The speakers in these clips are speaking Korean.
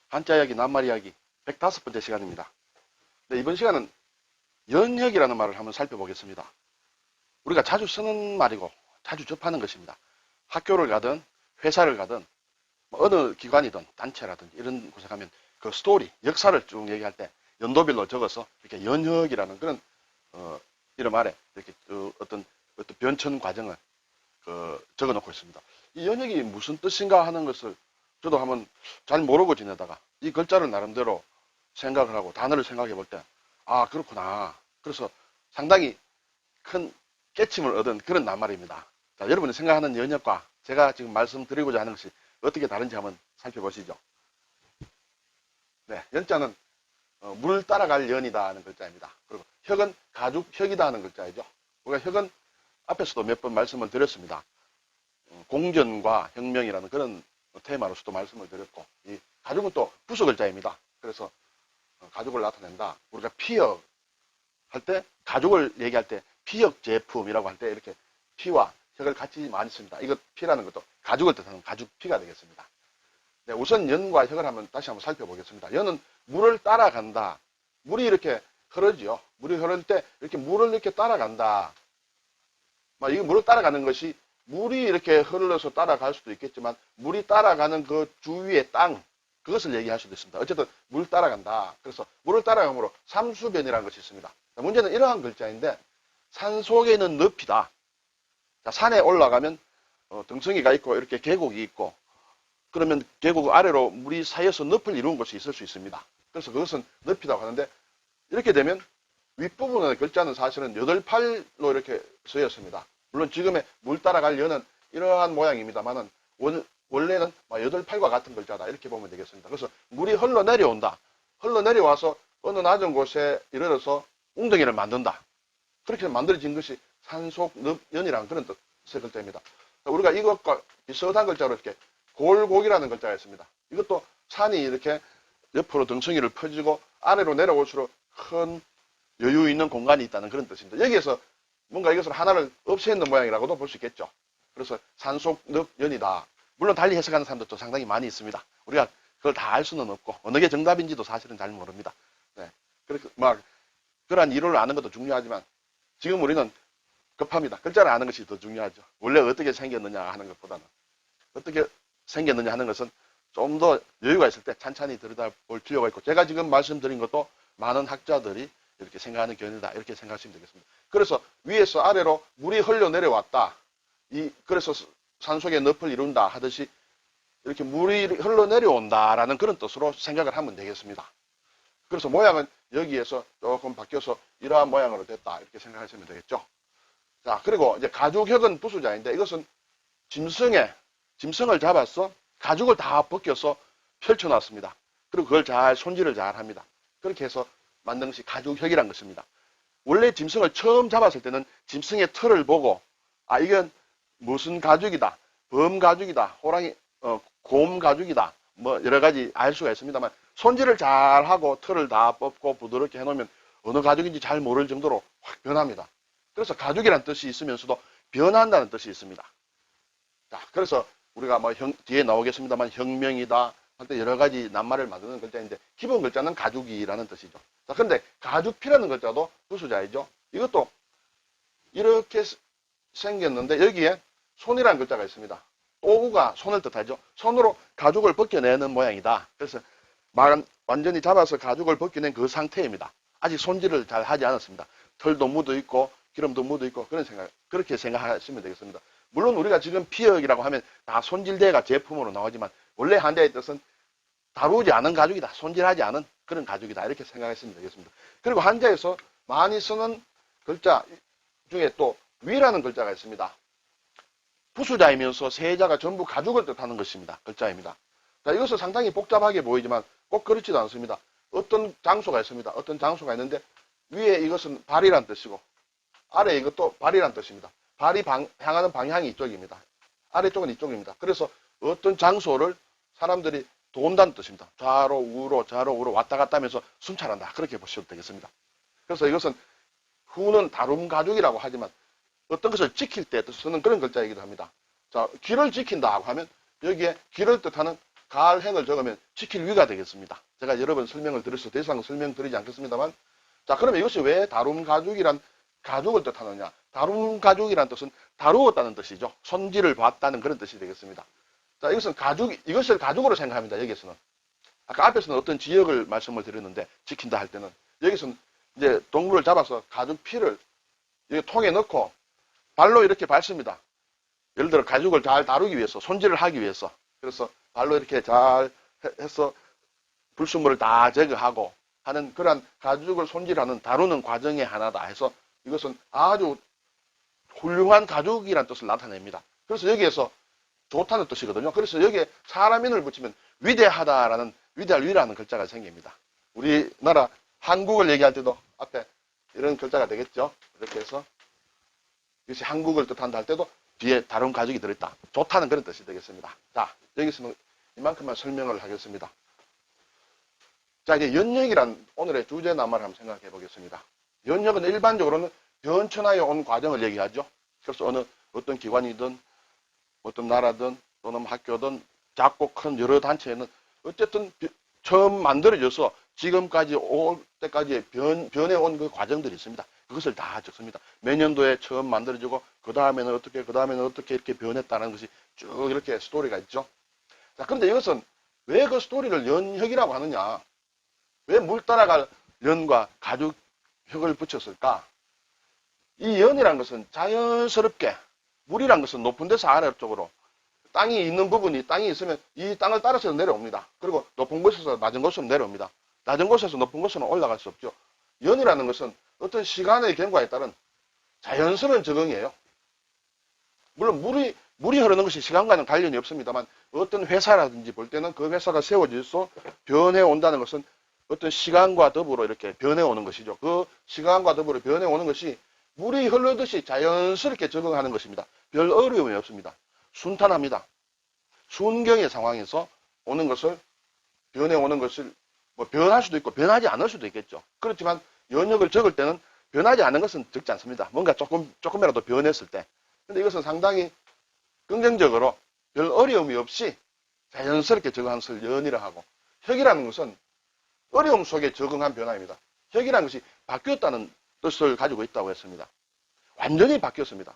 한자 이야기, 낱말 이야기 105번째 시간입니다. 네, 이번 시간은 연혁이라는 말을 한번 살펴보겠습니다. 우리가 자주 쓰는 말이고 자주 접하는 것입니다. 학교를 가든 회사를 가든 어느 기관이든 단체라든지 이런 곳에 가면 그 스토리, 역사를 쭉 얘기할 때 연도별로 적어서 이렇게 연혁이라는 그런 이름 아래 이렇게 어떤 변천 과정을 적어 놓고 있습니다. 이 연혁이 무슨 뜻인가 하는 것을 저도 한번 잘 모르고 지내다가 이 글자를 나름대로 생각을 하고 단어를 생각해 볼 때, 아, 그렇구나. 그래서 상당히 큰 깨침을 얻은 그런 낱말입니다. 자, 여러분이 생각하는 연혁과 제가 지금 말씀드리고자 하는 것이 어떻게 다른지 한번 살펴보시죠. 네, 연자는 물 따라갈 연이다 하는 글자입니다. 그리고 혁은 가죽 혁이다 하는 글자이죠. 우리가 혁은 앞에서도 몇 번 말씀을 드렸습니다. 공전과 혁명이라는 그런 테마로서도 말씀을 드렸고, 이 가죽은 또 부수 글자입니다. 그래서 가죽을 나타낸다. 우리가 피혁 할 때, 가죽을 얘기할 때 피혁 제품이라고 할 때 이렇게 피와 혁을 같이 많이 씁니다. 이거 피라는 것도 가죽을 뜻하는 가죽피가 되겠습니다. 네, 우선 연과 혁을 다시 한번 살펴보겠습니다. 연은 물을 따라간다. 물이 이렇게 흐르죠. 물이 흐를 때 이렇게 물을 이렇게 따라간다. 이게 물을 따라가는 것이 물이 이렇게 흘러서 따라갈 수도 있겠지만 물이 따라가는 그 주위의 땅, 그것을 얘기할 수도 있습니다. 어쨌든 물 따라간다. 그래서 물을 따라가므로 삼수변이라는 것이 있습니다. 문제는 이러한 글자인데 산 속에 있는 늪이다. 자, 산에 올라가면 등성이가 있고 이렇게 계곡이 있고 그러면 계곡 아래로 물이 쌓여서 늪을 이루는 것이 있을 수 있습니다. 그래서 그것은 늪이라고 하는데 이렇게 되면 윗부분의 글자는 사실은 8팔로 이렇게 쓰였습니다. 물론 지금의 물 따라갈 연은 이러한 모양입니다만은 원래는 8팔과 같은 글자다 이렇게 보면 되겠습니다. 그래서 물이 흘러내려온다. 흘러내려와서 어느 낮은 곳에 이르러서 웅덩이를 만든다. 그렇게 만들어진 것이 산속늪연이라는 그런 뜻의 글자입니다. 우리가 이것과 비슷한 글자로 이렇게 골곡이라는 글자가 있습니다. 이것도 산이 이렇게 옆으로 등성이를 펴지고 아래로 내려올수록 큰 여유 있는 공간이 있다는 그런 뜻입니다. 여기에서 뭔가 이것을 하나를 없애는 모양이라고도 볼 수 있겠죠. 그래서 산속늪연이다. 물론 달리 해석하는 사람들도 상당히 많이 있습니다. 우리가 그걸 다 알 수는 없고 어느 게 정답인지도 사실은 잘 모릅니다. 네. 그렇게 그러한 이론을 아는 것도 중요하지만 지금 우리는 급합니다. 글자를 아는 것이 더 중요하죠. 원래 어떻게 생겼느냐 하는 것보다는 어떻게 생겼느냐 하는 것은 좀 더 여유가 있을 때 찬찬히 들여다볼 필요가 있고 제가 지금 말씀드린 것도 많은 학자들이 이렇게 생각하는 견해다 이렇게 생각하시면 되겠습니다. 그래서 위에서 아래로 물이 흘러내려왔다. 그래서 산속에 늪을 이룬다 하듯이 이렇게 물이 흘러내려온다라는 그런 뜻으로 생각을 하면 되겠습니다. 그래서 모양은 여기에서 조금 바뀌어서 이러한 모양으로 됐다 이렇게 생각하시면 되겠죠. 자, 그리고 이제 가죽혁은 부수자인데 이것은 짐승을 잡아서 가죽을 다 벗겨서 펼쳐놨습니다. 그리고 그걸 손질을 잘 합니다. 그렇게 해서 만든 것이 가죽혁이란 것입니다. 원래 짐승을 처음 잡았을 때는 짐승의 털을 보고 이건 무슨 가죽이다, 범가죽이다, 곰 가죽이다, 여러 가지 알 수가 있습니다만 손질을 잘 하고 털을 다 뽑고 부드럽게 해놓으면 어느 가죽인지 잘 모를 정도로 확 변합니다. 그래서 가죽이라는 뜻이 있으면서도 변한다는 뜻이 있습니다. 자, 그래서 우리가 뒤에 나오겠습니다만 혁명이다 할 때 여러 가지 낱말을 만드는 글자인데 기본 글자는 가죽이라는 뜻이죠. 자, 그런데 가죽피라는 글자도 부수자이죠. 이것도 이렇게 생겼는데 여기에 손이라는 글자가 있습니다. 오우가 손을 뜻하죠. 손으로 가죽을 벗겨내는 모양이다. 그래서 완전히 잡아서 가죽을 벗겨낸 그 상태입니다. 아직 손질을 잘 하지 않았습니다. 털도 묻어 있고 기름도 묻어 있고 그렇게 생각하시면 되겠습니다. 물론 우리가 지금 피혁이라고 하면 다 손질대가 제품으로 나오지만 원래 한자의 뜻은 다루지 않은 가죽이다. 손질하지 않은 그런 가죽이다. 이렇게 생각하시면 되겠습니다. 그리고 한자에서 많이 쓰는 글자 중에 또 위라는 글자가 있습니다. 부수자이면서 세자가 전부 가죽을 뜻하는 것입니다. 글자입니다. 자, 이것은 상당히 복잡하게 보이지만 꼭 그렇지도 않습니다. 어떤 장소가 있습니다. 어떤 장소가 있는데 위에 이것은 발이란 뜻이고 아래 이것도 발이란 뜻입니다. 발이 향하는 방향이 이쪽입니다. 아래쪽은 이쪽입니다. 그래서 어떤 장소를 사람들이 돈다는 뜻입니다. 좌로 우로 왔다 갔다 하면서 순찰한다. 그렇게 보셔도 되겠습니다. 그래서 이것은 후는 다룸 가죽이라고 하지만 어떤 것을 지킬 때 쓰는 그런 글자이기도 합니다. 자, 길을 지킨다고 하면 여기에 길을 뜻하는 갈행을 적으면 지킬 위가 되겠습니다. 제가 여러 번 설명을 드려서 더 이상 설명드리지 않겠습니다만, 자, 그러면 이것이 왜 다룸 가죽이란 가죽을 뜻하느냐? 다룸 가죽이란 뜻은 다루었다는 뜻이죠. 손질을 봤다는 그런 뜻이 되겠습니다. 자, 이것은 이것을 가죽으로 생각합니다. 여기서는. 아까 앞에서는 어떤 지역을 말씀을 드렸는데, 지킨다 할 때는. 여기서는 이제 동물을 잡아서 가죽 피를 이 통에 넣고 발로 이렇게 밟습니다. 예를 들어 가죽을 잘 다루기 위해서, 손질을 하기 위해서. 그래서 발로 이렇게 잘 해서 불순물을 다 제거하고 하는 그러한 가죽을 손질하는, 다루는 과정의 하나다 해서 이것은 아주 훌륭한 가죽이라는 뜻을 나타냅니다. 그래서 여기에서 좋다는 뜻이거든요. 그래서 여기에 사람인을 붙이면 위대하다라는, 위대할 위라는 글자가 생깁니다. 우리나라 한국을 얘기할 때도 앞에 이런 글자가 되겠죠. 이렇게 해서 이것이 한국을 뜻한다 할 때도 뒤에 다른 가죽이 들어있다. 좋다는 그런 뜻이 되겠습니다. 자, 여기서는 이만큼만 설명을 하겠습니다. 자, 이제 연역이란 오늘의 주제 낱말을 한번 생각해 보겠습니다. 연역은 일반적으로는 변천하에 온 과정을 얘기하죠. 그래서 어떤 기관이든 어떤 나라든 또는 학교든 작고 큰 여러 단체에는 어쨌든 처음 만들어져서 지금까지 올 때까지 변해온 그 과정들이 있습니다. 그것을 다 적습니다. 몇 년도에 처음 만들어지고 그 다음에는 어떻게 이렇게 변했다는 것이 쭉 이렇게 스토리가 있죠. 자, 그런데 이것은 왜 그 스토리를 연혁이라고 하느냐? 왜 물 따라갈 연과 가죽혁을 붙였을까? 이 연이란 것은 자연스럽게, 물이란 것은 높은 데서 아래쪽으로, 땅이 있는 부분이, 땅이 있으면 이 땅을 따라서 내려옵니다. 그리고 높은 곳에서 낮은 곳으로 내려옵니다. 낮은 곳에서 높은 곳으로 올라갈 수 없죠. 연이라는 것은 어떤 시간의 경과에 따른 자연스러운 적응이에요. 물론 물이 흐르는 것이 시간과는 관련이 없습니다만, 어떤 회사라든지 볼 때는 그 회사가 세워질수록 변해온다는 것은 어떤 시간과 더불어 이렇게 변해오는 것이죠. 그 시간과 더불어 변해오는 것이 물이 흐르듯이 자연스럽게 적응하는 것입니다. 별 어려움이 없습니다. 순탄합니다. 순경의 상황에서 오는 것을, 변해오는 것을 뭐 변할 수도 있고 변하지 않을 수도 있겠죠. 그렇지만 연역을 적을 때는 변하지 않은 것은 적지 않습니다. 뭔가 조금이라도 변했을 때. 근데 이것은 상당히 긍정적으로 별 어려움이 없이 자연스럽게 적응한 것을 연이라 하고, 혁이라는 것은 어려움 속에 적응한 변화입니다. 혁이라는 것이 바뀌었다는 뜻을 가지고 있다고 했습니다. 완전히 바뀌었습니다.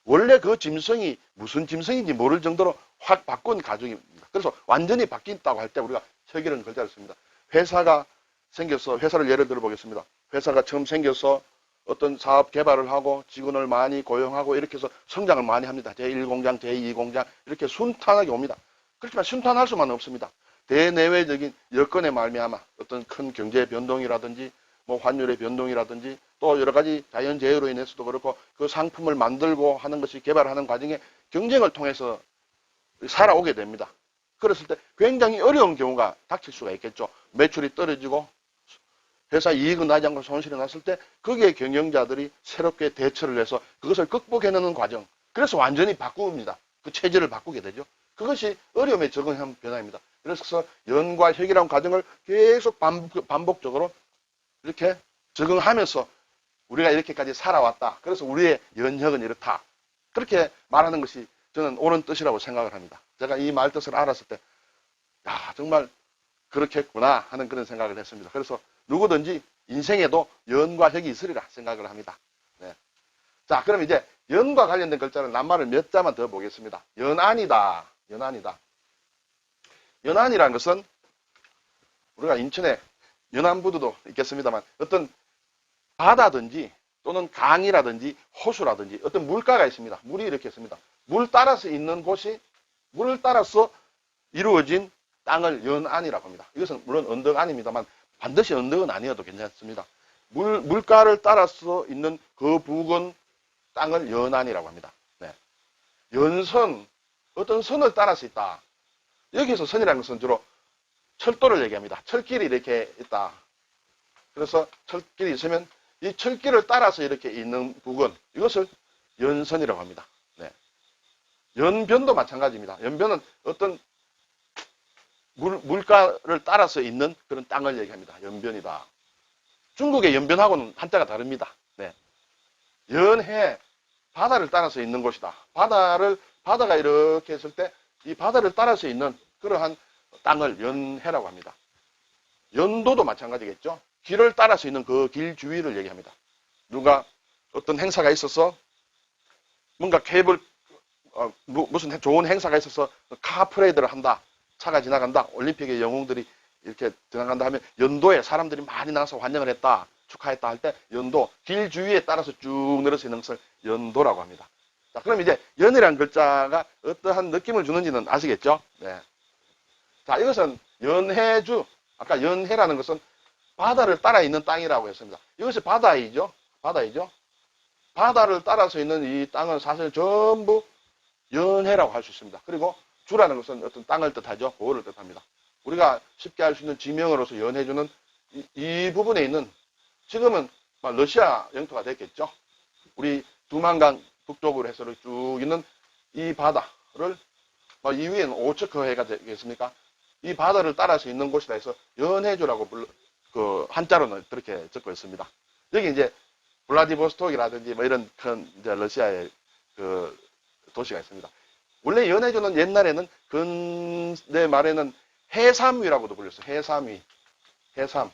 원래 그 짐승이 무슨 짐승인지 모를 정도로 확 바꾼 가죽입니다. 그래서 완전히 바뀐다고 할 때 우리가 혁이라는 글자를 씁니다. 회사가 생겨서, 회사를 예를 들어 보겠습니다. 회사가 처음 생겨서 어떤 사업 개발을 하고 직원을 많이 고용하고 이렇게 해서 성장을 많이 합니다. 제1공장, 제2공장 이렇게 순탄하게 옵니다. 그렇지만 순탄할 수만은 없습니다. 대내외적인 여건에 말미암아 어떤 큰 경제 변동이라든지 뭐 환율의 변동이라든지 또 여러 가지 자연재해로 인해서도 그렇고 그 상품을 만들고 하는 것이 개발하는 과정에 경쟁을 통해서 살아오게 됩니다. 그랬을 때 굉장히 어려운 경우가 닥칠 수가 있겠죠. 매출이 떨어지고 회사 이익은 나지 않고 손실이 났을 때 거기에 경영자들이 새롭게 대처를 해서 그것을 극복해내는 과정. 그래서 완전히 바꿉니다. 그 체질을 바꾸게 되죠. 그것이 어려움에 적응한 변화입니다. 그래서 연과 혁이라는 과정을 계속 반복적으로 이렇게 적응하면서 우리가 이렇게까지 살아왔다. 그래서 우리의 연혁은 이렇다. 그렇게 말하는 것이 저는 옳은 뜻이라고 생각을 합니다. 제가 이 말 뜻을 알았을 때, 야, 정말 그렇겠구나 하는 그런 생각을 했습니다. 그래서 누구든지 인생에도 연과 혁이 있으리라 생각을 합니다. 네. 자, 그럼 이제 연과 관련된 글자를 낱말을 몇 자만 더 보겠습니다. 연안이다. 연안이다. 연안이라는 것은 우리가 인천에 연안부두도 있겠습니다만 어떤 바다든지 또는 강이라든지 호수라든지 어떤 물가가 있습니다. 물이 이렇게 있습니다. 물 따라서 있는 곳이 물을 따라서 이루어진 땅을 연안이라고 합니다. 이것은 물론 언덕 안입니다만 반드시 언덕은 아니어도 괜찮습니다. 물가를 따라서 있는 그 부근 땅을 연안이라고 합니다. 네. 연선, 어떤 선을 따라서 있다. 여기서 선이라는 것은 주로 철도를 얘기합니다. 철길이 이렇게 있다. 그래서 철길이 있으면 이 철길을 따라서 이렇게 있는 부근, 이것을 연선이라고 합니다. 네. 연변도 마찬가지입니다. 연변은 어떤 물가를 따라서 있는 그런 땅을 얘기합니다. 연변이다. 중국의 연변하고는 한자가 다릅니다. 네. 연해, 바다를 따라서 있는 곳이다. 바다가 이렇게 했을 때 이 바다를 따라서 있는 그러한 땅을 연해라고 합니다. 연도도 마찬가지겠죠. 길을 따라서 있는 그 길 주위를 얘기합니다. 누가 어떤 행사가 있어서 뭔가 무슨 좋은 행사가 있어서 카프레이드를 한다. 차가 지나간다. 올림픽의 영웅들이 이렇게 지나간다 하면 연도에 사람들이 많이 나와서 환영을 했다. 축하했다 할 때 연도, 길 주위에 따라서 쭉 늘어서 있는 것을 연도라고 합니다. 자, 그럼 이제 연이라는 글자가 어떠한 느낌을 주는지는 아시겠죠? 네. 자, 이것은 연해주. 아까 연해라는 것은 바다를 따라 있는 땅이라고 했습니다. 이것이 바다이죠. 바다이죠. 바다를 따라서 있는 이 땅은 사실 전부 연해라고 할 수 있습니다. 그리고 주라는 것은 어떤 땅을 뜻하죠. 고을을 뜻합니다. 우리가 쉽게 알 수 있는 지명으로서 연해주는 이 부분에 있는, 지금은 러시아 영토가 됐겠죠. 우리 두만강 북쪽으로 해서 쭉 있는 이 바다를, 이 위에는 오츠크해가 되겠습니까? 이 바다를 따라서 있는 곳이라 해서 연해주라고 한자로는 그렇게 적고 있습니다. 여기 이제 블라디보스톡이라든지 이런 큰 이제 러시아의 그 도시가 있습니다. 원래 연해주는 옛날에는 근대 말에는 해삼위라고도 불렸어요. 해삼위. 해삼.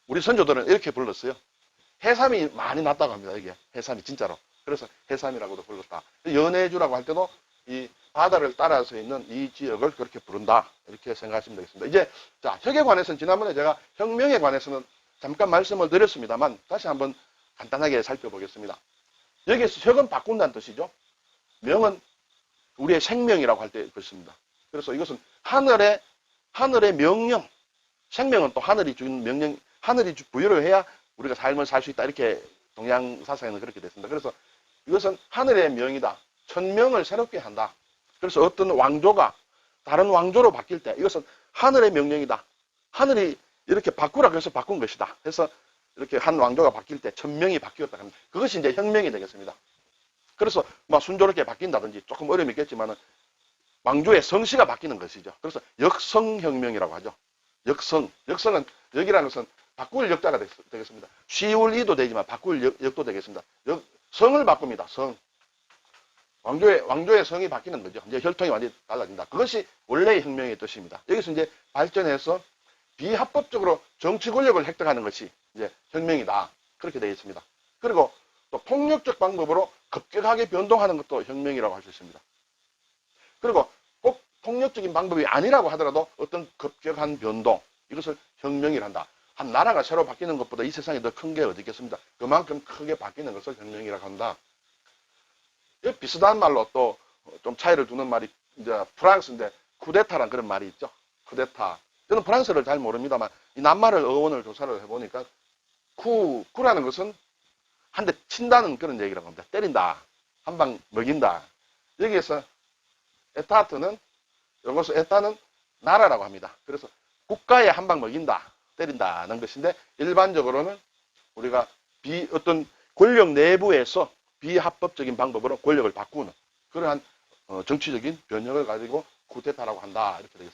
우리 선조들은 이렇게 불렀어요. 해삼이 많이 났다고 합니다. 이게 해삼이 진짜로. 그래서 해삼이라고도 불렀다. 연해주라고 할 때도 이 바다를 따라서 있는 이 지역을 그렇게 부른다. 이렇게 생각하시면 되겠습니다. 이제 자, 혁에 관해서는 지난번에 제가 혁명에 관해서는 잠깐 말씀을 드렸습니다만 다시 한번 간단하게 살펴보겠습니다. 여기에서 혁은 바꾼다는 뜻이죠. 명은 우리의 생명이라고 할 때 그렇습니다. 그래서 이것은 하늘의 명령, 생명은 또 하늘이 주는 명령, 하늘이 부여를 해야 우리가 삶을 살 수 있다. 이렇게 동양 사상에는 그렇게 됐습니다. 그래서 이것은 하늘의 명이다. 천명을 새롭게 한다. 그래서 어떤 왕조가 다른 왕조로 바뀔 때 이것은 하늘의 명령이다. 하늘이 이렇게 바꾸라 그래서 바꾼 것이다. 그래서 이렇게 한 왕조가 바뀔 때 천명이 바뀌었다 합니다. 그것이 이제 혁명이 되겠습니다. 그래서 순조롭게 바뀐다든지 조금 어려움이 있겠지만은 왕조의 성씨가 바뀌는 것이죠. 그래서 역성혁명이라고 하죠. 역성은 역이라는 것은 바꿀 역자가 되겠습니다. 쉬울 이도 되지만 바꿀 역도 되겠습니다. 성을 바꿉니다. 성. 왕조의 성이 바뀌는 거죠. 이제 혈통이 완전히 달라진다. 그것이 원래의 혁명의 뜻입니다. 여기서 이제 발전해서 비합법적으로 정치 권력을 획득하는 것이 이제 혁명이다. 그렇게 되어 있습니다. 그리고 또 폭력적 방법으로 급격하게 변동하는 것도 혁명이라고 할 수 있습니다. 그리고 꼭 폭력적인 방법이 아니라고 하더라도 어떤 급격한 변동, 이것을 혁명이란다. 한 나라가 새로 바뀌는 것보다 이 세상에 더 큰 게 어디 있겠습니다. 그만큼 크게 바뀌는 것을 혁명이라고 한다. 비슷한 말로 또 좀 차이를 두는 말이 이제 프랑스인데 쿠데타란 그런 말이 있죠. 쿠데타. 저는 프랑스를 잘 모릅니다만 이 낱말을 어원을 조사를 해보니까 쿠라는 것은 한 대 친다는 그런 얘기라고 합니다. 때린다. 한 방 먹인다. 여기에서 에타트는 이것을 에타는 나라라고 합니다. 그래서 국가에 한 방 먹인다. 때린다는 것인데 일반적으로는 우리가 어떤 권력 내부에서 비합법적인 방법으로 권력을 바꾸는 그러한 정치적인 변혁을 가지고 쿠데타라고 한다. 이렇게 되겠습니다.